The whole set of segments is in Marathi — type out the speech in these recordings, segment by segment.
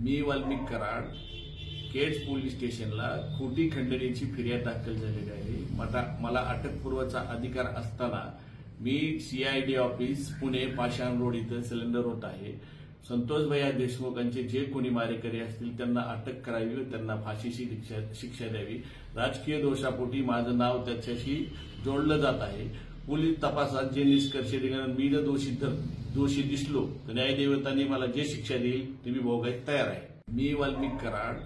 मी वाल्मिक कराड केज पोलीस स्टेशनला खोटी खंडणीची फिर्याद दाखल झालेली आहे। मला अटकपूर्वचा अधिकार असताना मी सीआयडी ऑफिस पुणे पाषाण रोड इथं सिलेंडर होत आहे। संतोष भैया देशमुखांचे जे कोणी मारेकरी असतील त्यांना अटक करावी व त्यांना फाशीची शिक्षा द्यावी। राजकीय दोषापोटी माझं नाव त्याच्याशी जोडलं जात आहे। पोलीस तपासात जे निष्कर्ष निघाल्यानंतर मी जर दोषी दिसलो तर न्यायदेवतांनी मला जे शिक्षा देईल ती मी भोगायला तयार आहे। मी वाल्मिक कराड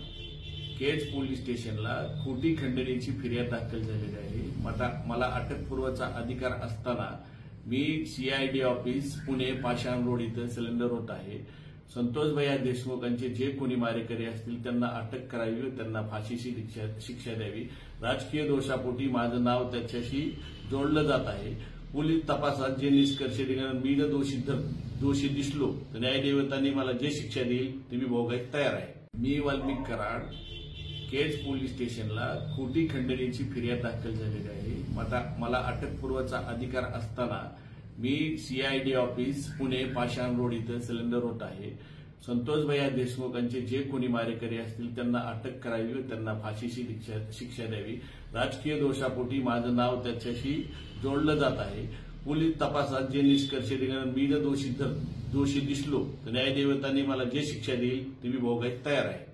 केज पोलीस स्टेशनला खोटी खंडणीची फिर्याद दाखल झालेली आहे। मला अटकपूर्वचा अधिकार असताना मी सीआयडी ऑफिस पुणे पाषाण रोड इथं सिलेंडर होत आहे। संतोष भैया देशमुखांचे जे कोणी मारेकरी असतील त्यांना अटक करावी व त्यांना फाशीची शिक्षा द्यावी। राजकीय दोषापोटी माझं नाव त्याच्याशी जोडलं जात आहे। पोलीस तपासात जे निष्कर्ष निघाल्यानंतर मी जर दोषी दिसलो तर न्यायदेवतांनी मला जे शिक्षा देईल ती मी भोगायला तयार आहे। मी वाल्मिक कराड केज पोलीस स्टेशनला खोटी खंडणीची फिर्याद दाखल झालेली आहे। मला अटकपूर्वचा अधिकार असताना मी सीआयडी ऑफिस पुणे पाषाण रोड इथं सिलेंडर होत आहे। संतोष भैया देशमुखांचे जे कोणी मारेकरी असतील त्यांना अटक करावी व त्यांना फाशीची शिक्षा द्यावी। राजकीय दोषापोटी माझं नाव त्याच्याशी जोडलं जात आहे। पोलीस तपासात जे निष्कर्ष निघाल्यानंतर मी जर दोषी दिसलो तर न्यायदेवतांनी मला जे शिक्षा देईल ती मी भोगायला तयार आहे।